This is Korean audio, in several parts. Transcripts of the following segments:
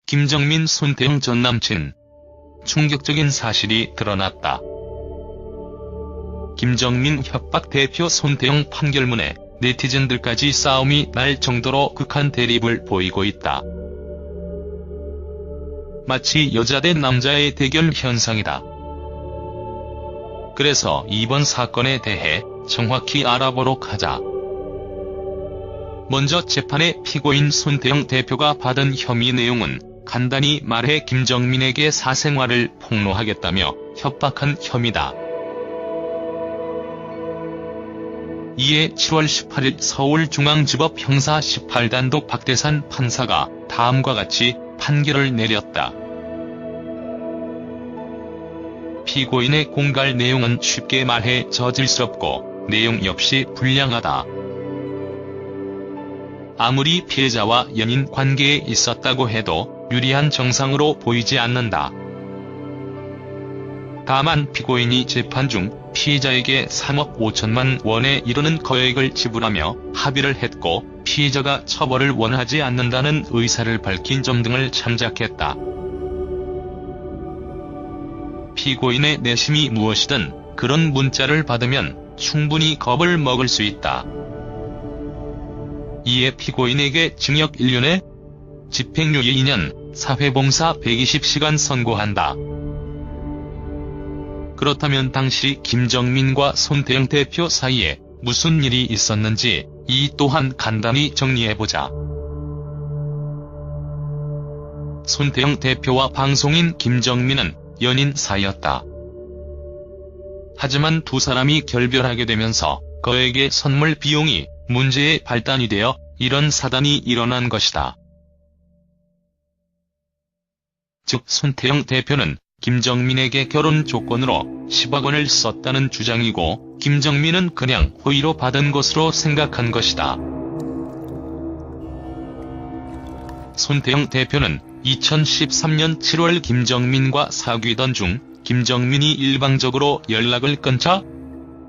김정민 손태영 전 남친. 충격적인 사실이 드러났다. 김정민 협박 대표 손태영 판결문에 네티즌들까지 싸움이 날 정도로 극한 대립을 보이고 있다. 마치 여자 대 남자의 대결 현상이다. 그래서 이번 사건에 대해 정확히 알아보도록 하자. 먼저 재판의 피고인 손태영 대표가 받은 혐의 내용은 간단히 말해 김정민에게 사생활을 폭로하겠다며 협박한 혐의다. 이에 7월 18일 서울중앙지법 형사 18단독 박대산 판사가 다음과 같이 판결을 내렸다. 피고인의 공갈 내용은 쉽게 말해 저질스럽고 내용 역시 불량하다. 아무리 피해자와 연인 관계에 있었다고 해도 유리한 정상으로 보이지 않는다. 다만 피고인이 재판 중 피의자에게 3억 5천만 원에 이르는 거액을 지불하며 합의를 했고 피의자가 처벌을 원하지 않는다는 의사를 밝힌 점 등을 참작했다. 피고인의 내심이 무엇이든 그런 문자를 받으면 충분히 겁을 먹을 수 있다. 이에 피고인에게 징역 1년에 집행유예 2년, 사회봉사 120시간 선고한다. 그렇다면 당시 김정민과 손태영 대표 사이에 무슨 일이 있었는지 이 또한 간단히 정리해보자. 손태영 대표와 방송인 김정민은 연인 사이였다. 하지만 두 사람이 결별하게 되면서 거액의 선물 비용이 문제의 발단이 되어 이런 사단이 일어난 것이다. 즉 손태영 대표는 김정민에게 결혼 조건으로 10억 원을 썼다는 주장이고 김정민은 그냥 호의로 받은 것으로 생각한 것이다. 손태영 대표는 2013년 7월 김정민과 사귀던 중 김정민이 일방적으로 연락을 끊자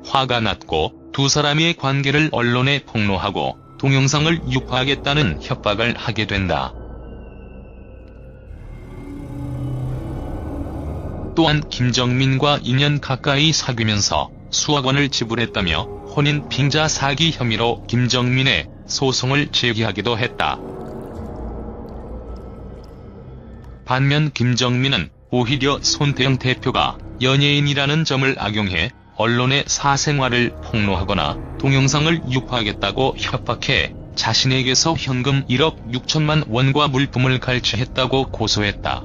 화가 났고 두 사람의 관계를 언론에 폭로하고 동영상을 유포하겠다는 협박을 하게 된다. 또한 김정민과 2년 가까이 사귀면서 수억 원을 지불했다며 혼인 빙자 사기 혐의로 김정민의 소송을 제기하기도 했다. 반면 김정민은 오히려 손태영 대표가 연예인이라는 점을 악용해 언론의 사생활을 폭로하거나 동영상을 유포하겠다고 협박해 자신에게서 현금 1억 6천만 원과 물품을 갈취했다고 고소했다.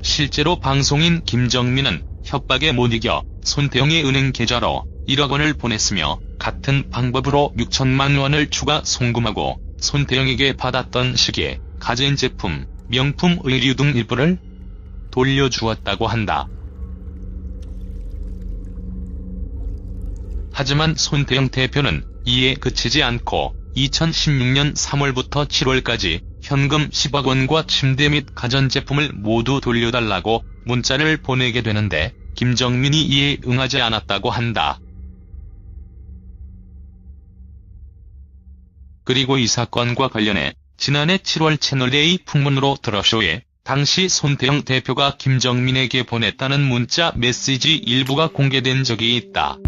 실제로 방송인 김정민은 협박에 못 이겨 손태영의 은행 계좌로 1억 원을 보냈으며 같은 방법으로 6천만 원을 추가 송금하고 손태영에게 받았던 시기에 가전제품, 명품 의류 등 일부를 돌려주었다고 한다. 하지만 손태영 대표는 이에 그치지 않고 2016년 3월부터 7월까지 현금 10억 원과 침대 및 가전제품을 모두 돌려달라고 문자를 보내게 되는데 김정민이 이에 응하지 않았다고 한다. 그리고 이 사건과 관련해 지난해 7월 채널A 풍문으로 드러쇼에 당시 손태영 대표가 김정민에게 보냈다는 문자 메시지 일부가 공개된 적이 있다.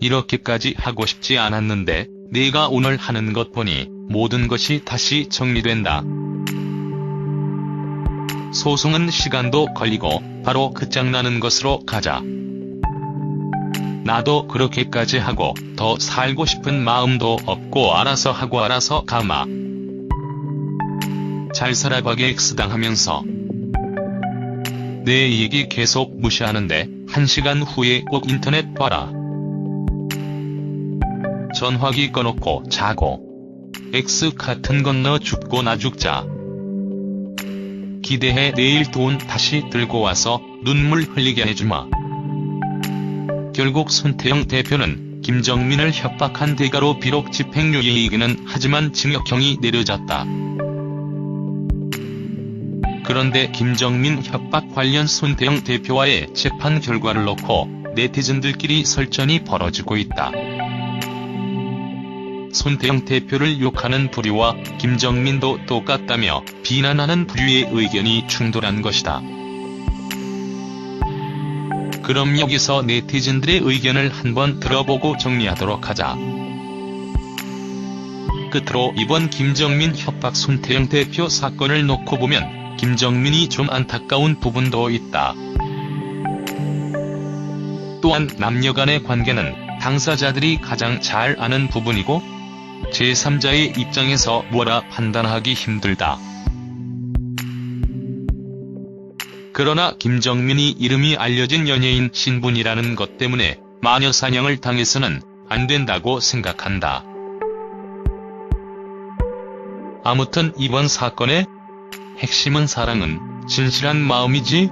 이렇게까지 하고 싶지 않았는데 내가 오늘 하는 것 보니 모든 것이 다시 정리된다. 소송은 시간도 걸리고 바로 끝장나는 것으로 가자. 나도 그렇게까지 하고 더 살고 싶은 마음도 없고 알아서 하고 알아서 가마. 잘 살아가게 X당하면서 내 얘기 계속 무시하는데 1시간 후에 꼭 인터넷 봐라. 전화기 꺼놓고 자고 X 같은 건너 죽고 나 죽자. 기대해 내일 돈 다시 들고 와서 눈물 흘리게 해주마. 결국 손태영 대표는 김정민을 협박한 대가로 비록 집행유예이기는 하지만 징역형이 내려졌다. 그런데 김정민 협박 관련 손태영 대표와의 재판 결과를 놓고 네티즌들끼리 설전이 벌어지고 있다. 손태영 대표를 욕하는 부류와 김정민도 똑같다며 비난하는 부류의 의견이 충돌한 것이다. 그럼 여기서 네티즌들의 의견을 한번 들어보고 정리하도록 하자. 끝으로 이번 김정민 협박 손태영 대표 사건을 놓고 보면 김정민이 좀 안타까운 부분도 있다. 또한 남녀 간의 관계는 당사자들이 가장 잘 아는 부분이고 제3자의 입장에서 뭐라 판단하기 힘들다. 그러나 김정민이 이름이 알려진 연예인 신분이라는 것 때문에 마녀 사냥을 당해서는 안 된다고 생각한다. 아무튼 이번 사건의 핵심은 사랑은 진실한 마음이지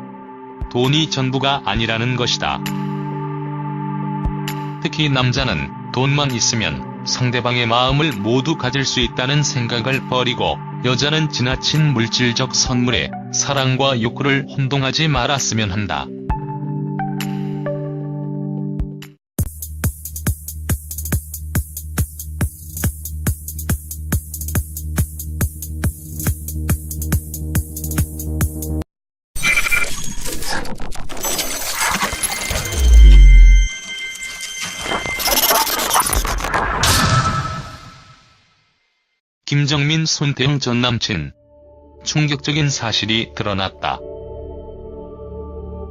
돈이 전부가 아니라는 것이다. 특히 남자는 돈만 있으면 상대방의 마음을 모두 가질 수 있다는 생각을 버리고 여자는 지나친 물질적 선물에 사랑과 욕구를 혼동하지 말았으면 한다. 김정민 손태영 전 남친. 충격적인 사실이 드러났다.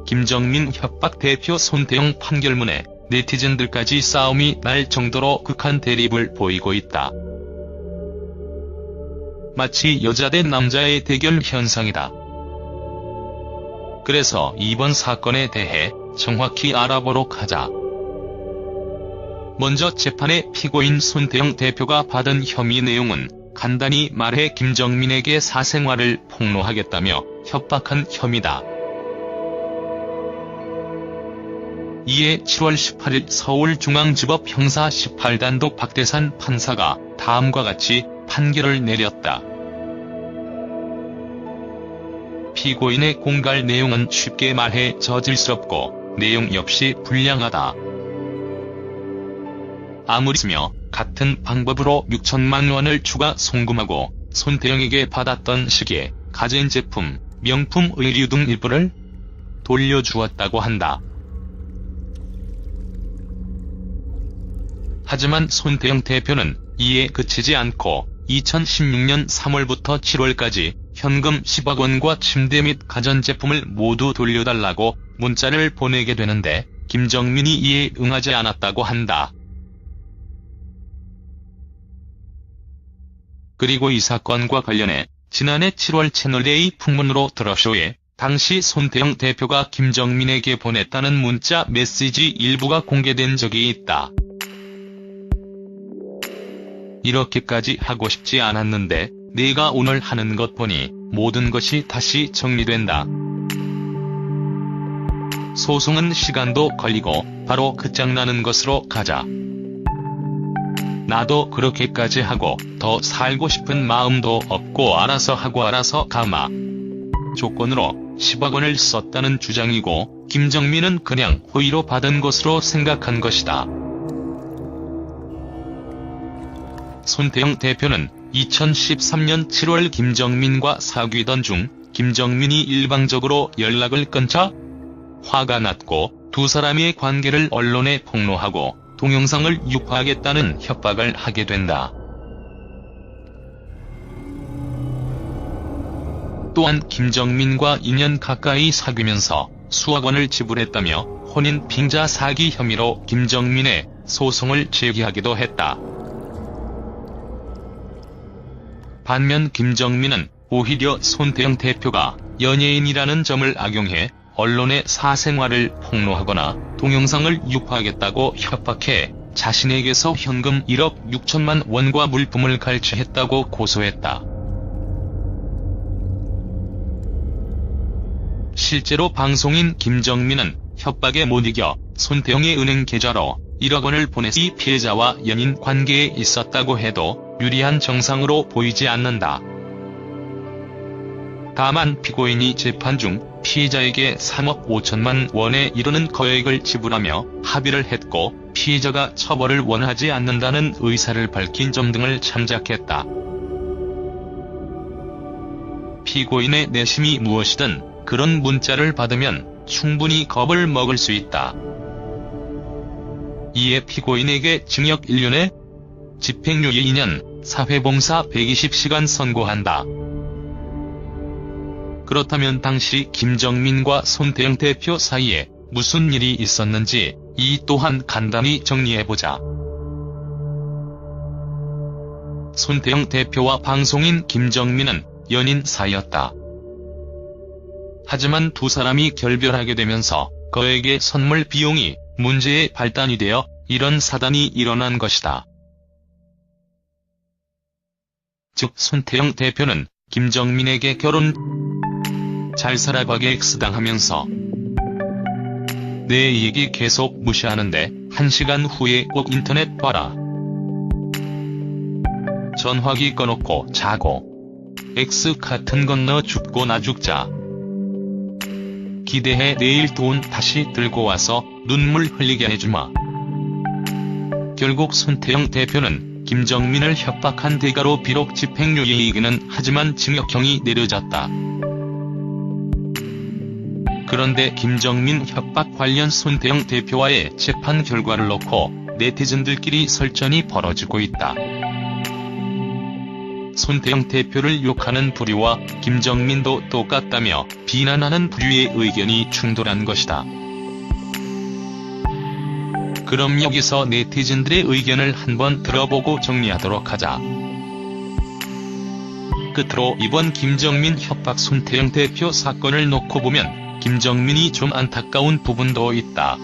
김정민 협박 대표 손태영 판결문에 네티즌들까지 싸움이 날 정도로 극한 대립을 보이고 있다. 마치 여자 대 남자의 대결 현상이다. 그래서 이번 사건에 대해 정확히 알아보도록 하자. 먼저 재판의 피고인 손태영 대표가 받은 혐의 내용은 간단히 말해 김정민에게 사생활을 폭로하겠다며 협박한 혐의다. 이에 7월 18일 서울중앙지법 형사 18단독 박대산 판사가 다음과 같이 판결을 내렸다. 피고인의 공갈 내용은 쉽게 말해 저질스럽고 내용 역시 불량하다. 아무리며 같은 방법으로 6천만 원을 추가 송금하고 손태영에게 받았던 시계, 가전제품, 명품 의류 등 일부를 돌려주었다고 한다. 하지만 손태영 대표는 이에 그치지 않고 2016년 3월부터 7월까지 현금 10억 원과 침대 및 가전제품을 모두 돌려달라고 문자를 보내게 되는데 김정민이 이에 응하지 않았다고 한다. 그리고 이 사건과 관련해 지난해 7월 채널A 풍문으로 드러쇼에 당시 손태영 대표가 김정민에게 보냈다는 문자 메시지 일부가 공개된 적이 있다. 이렇게까지 하고 싶지 않았는데 내가 오늘 하는 것 보니 모든 것이 다시 정리된다. 소송은 시간도 걸리고 바로 끝장나는 것으로 가자. 나도 그렇게까지 하고 더 살고 싶은 마음도 없고 알아서 하고 알아서 가마. 조건으로 10억 원을 썼다는 주장이고 김정민은 그냥 호의로 받은 것으로 생각한 것이다. 손태영 대표는 2013년 7월 김정민과 사귀던 중 김정민이 일방적으로 연락을 끊자 화가 났고 두 사람의 관계를 언론에 폭로하고 동영상을 유포하겠다는 협박을 하게 된다. 또한 김정민과 2년 가까이 사귀면서 수억 원을 지불했다며 혼인 빙자 사기 혐의로 김정민의 소송을 제기하기도 했다. 반면 김정민은 오히려 손태영 대표가 연예인이라는 점을 악용해 언론의 사생활을 폭로하거나 동영상을 유포하겠다고 협박해 자신에게서 현금 1억 6천만 원과 물품을 갈취했다고 고소했다. 실제로 방송인 김정민은 협박에 못 이겨 손태영의 은행 계좌로 1억 원을 보냈으니 피해자와 연인 관계에 있었다고 해도 유리한 정상으로 보이지 않는다. 다만 피고인이 재판 중 피의자에게 3억 5천만 원에 이르는 거액을 지불하며 합의를 했고 피의자가 처벌을 원하지 않는다는 의사를 밝힌 점 등을 참작했다. 피고인의 내심이 무엇이든 그런 문자를 받으면 충분히 겁을 먹을 수 있다. 이에 피고인에게 징역 1년에 집행유예 2년, 사회봉사 120시간 선고한다. 그렇다면 당시 김정민과 손태영 대표 사이에 무슨 일이 있었는지 이 또한 간단히 정리해보자. 손태영 대표와 방송인 김정민은 연인 사이였다. 하지만 두 사람이 결별하게 되면서 거액의 선물 비용이 문제의 발단이 되어 이런 사단이 일어난 것이다. 즉 손태영 대표는 김정민에게 결혼 잘 살아가게 X당하면서 내 얘기 계속 무시하는데 1시간 후에 꼭 인터넷 봐라. 전화기 꺼놓고 자고. X 같은 건너 죽고 나 죽자. 기대해 내일 돈 다시 들고 와서 눈물 흘리게 해주마. 결국 손태영 대표는 김정민을 협박한 대가로 비록 집행유예이기는 하지만 징역형이 내려졌다. 그런데 김정민 협박 관련 손태영 대표와의 재판 결과를 놓고 네티즌들끼리 설전이 벌어지고 있다. 손태영 대표를 욕하는 부류와 김정민도 똑같다며 비난하는 부류의 의견이 충돌한 것이다. 그럼 여기서 네티즌들의 의견을 한번 들어보고 정리하도록 하자. 끝으로 이번 김정민 협박 손태영 대표 사건을 놓고 보면 김정민이 좀 안타까운 부분도 있다.